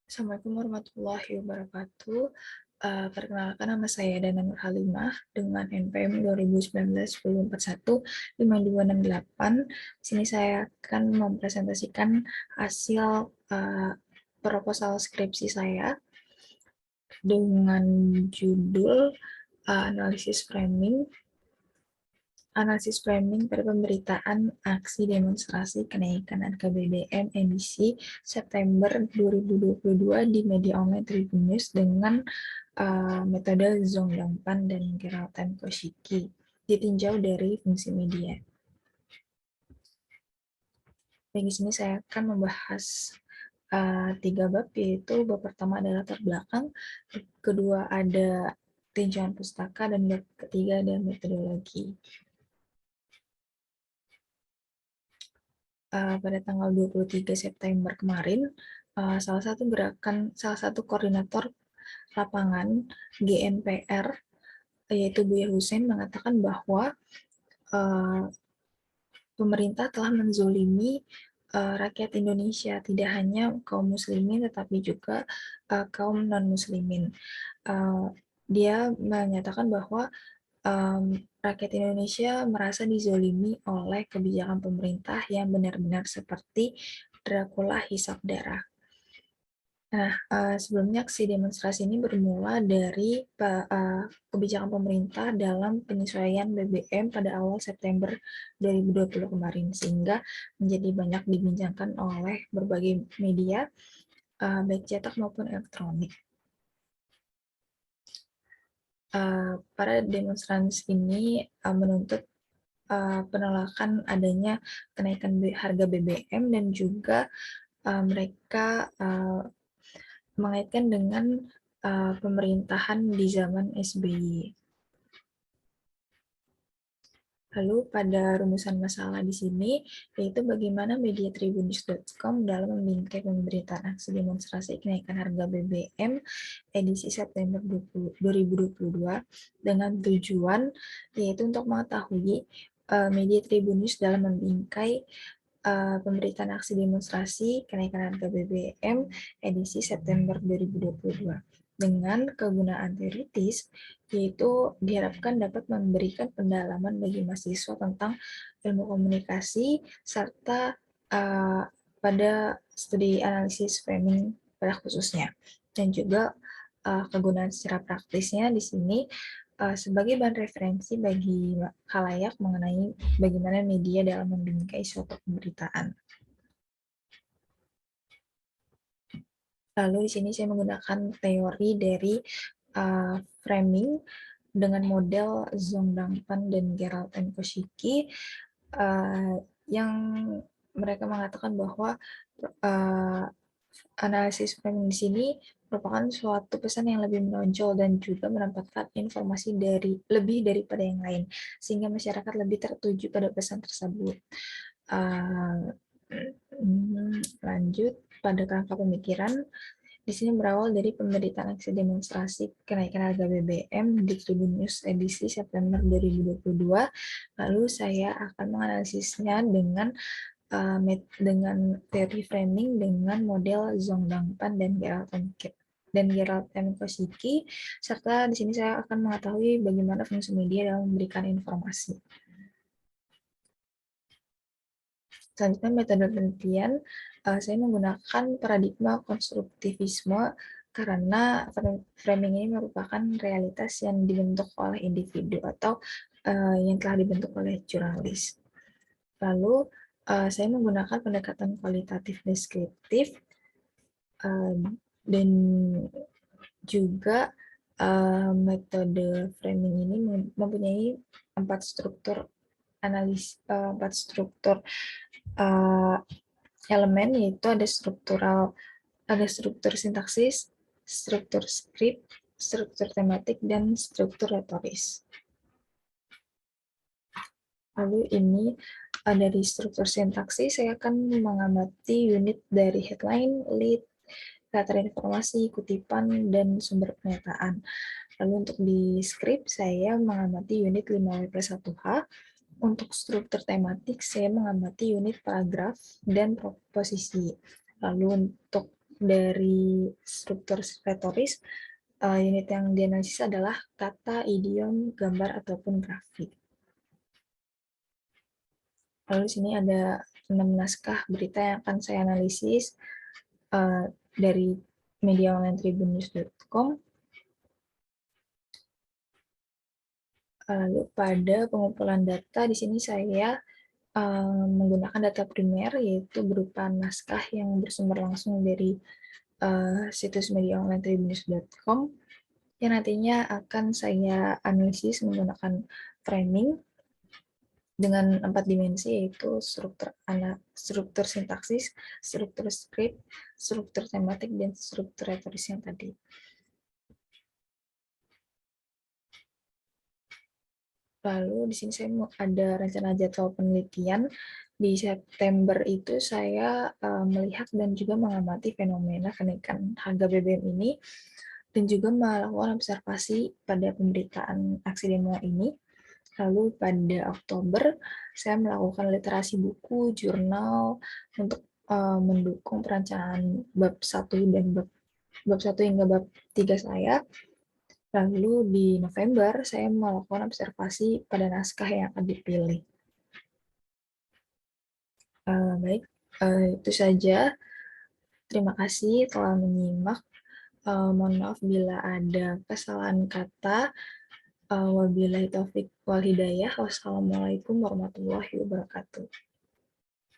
Assalamualaikum warahmatullahi wabarakatuh. Perkenalkan nama saya Dana Nur Halimah dengan NPM 2019-1041-5268. Di sini saya akan mempresentasikan hasil proposal skripsi saya dengan judul analisis framing pada pemberitaan aksi demonstrasi kenaikan harga BBM edisi September 2022 di media online Tribun News dengan metode Zhongdangpan dan Geraldine Koshiki, ditinjau dari fungsi media. Di sini saya akan membahas 3 bab, yaitu bab pertama adalah latar belakang, kedua ada tinjauan pustaka, dan bab ketiga ada metodologi. Pada tanggal 23 September kemarin, salah satu koordinator lapangan GNPR, yaitu Buya Hussein, mengatakan bahwa pemerintah telah menzolimi rakyat Indonesia, tidak hanya kaum muslimin tetapi juga kaum non-muslimin. Dia menyatakan bahwa rakyat Indonesia merasa dizolimi oleh kebijakan pemerintah yang benar-benar seperti Dracula hisap darah. Nah, sebelumnya aksi demonstrasi ini bermula dari kebijakan pemerintah dalam penyesuaian BBM pada awal September 2020 kemarin, sehingga menjadi banyak dibincangkan oleh berbagai media, baik cetak maupun elektronik. Para demonstran ini menuntut penolakan adanya kenaikan harga BBM, dan juga mereka mengaitkan dengan pemerintahan di zaman SBY. Lalu pada rumusan masalah di sini, yaitu bagaimana media tribunnews.com dalam membingkai pemberitaan aksi demonstrasi kenaikan harga BBM edisi September 2022 dengan tujuan yaitu untuk mengetahui media Tribun News dalam membingkai pemberitaan aksi demonstrasi kenaikan harga BBM edisi September 2022 dengan kegunaan teoritis, yaitu diharapkan dapat memberikan pendalaman bagi mahasiswa tentang ilmu komunikasi serta pada studi analisis framing pada khususnya, dan juga kegunaan secara praktisnya di sini sebagai bahan referensi bagi khalayak mengenai bagaimana media dalam membingkai suatu pemberitaan. Lalu di sini saya menggunakan teori dari framing dengan model Zhongdangpan dan Geraldine Koshiki, yang mereka mengatakan bahwa analisis framing di sini merupakan suatu pesan yang lebih menonjol dan juga menempatkan informasi lebih daripada yang lain, sehingga masyarakat lebih tertuju pada pesan tersebut. Lanjut pada kerangka pemikiran, di sini berawal dari pemberitaan aksi demonstrasi kenaikan harga BBM di Tribun News edisi September 2022. Lalu saya akan menganalisisnya dengan teori framing dengan model Zhongdangpan dan Geraldine Koshiki, serta di sini saya akan mengetahui bagaimana fungsi media dalam memberikan informasi. Selanjutnya, metode penelitian, saya menggunakan paradigma konstruktivisme karena framing ini merupakan realitas yang dibentuk oleh individu atau yang telah dibentuk oleh jurnalis. Lalu, saya menggunakan pendekatan kualitatif deskriptif, dan juga metode framing ini mempunyai 4 struktur elemen, yaitu ada struktur sintaksis, struktur skrip, struktur tematik, dan struktur retoris. Lalu ini dari struktur sintaksis, saya akan mengamati unit dari headline, lead, latar informasi, kutipan, dan sumber pernyataan. Lalu untuk di skrip, saya mengamati unit 5W+1H. Untuk struktur tematik, saya mengamati unit paragraf dan proposisi. Lalu untuk dari struktur retoris, unit yang dianalisis adalah kata, idiom, gambar, ataupun grafik. Lalu di sini ada 6 naskah berita yang akan saya analisis dari media online tribunnews.com. Lalu pada pengumpulan data di sini saya menggunakan data primer, yaitu berupa naskah yang bersumber langsung dari situs media online tribunnews.com yang nantinya akan saya analisis menggunakan framing dengan 4 dimensi, yaitu struktur sintaksis, struktur script, struktur tematik, dan struktur retoris yang tadi. Lalu di sini saya ada rencana jadwal penelitian. Di September itu saya melihat dan juga mengamati fenomena kenaikan harga BBM ini dan juga melakukan observasi pada pemberitaan aksi demo ini. Lalu pada Oktober saya melakukan literasi buku, jurnal untuk mendukung perencanaan bab 1 dan bab 1 hingga bab 3 saya. Lalu di November, saya melakukan observasi pada naskah yang akan dipilih. Baik, itu saja. Terima kasih telah menyimak. Mohon maaf bila ada kesalahan kata. Wabillahi taufiq wal hidayah. Wassalamualaikum warahmatullahi wabarakatuh.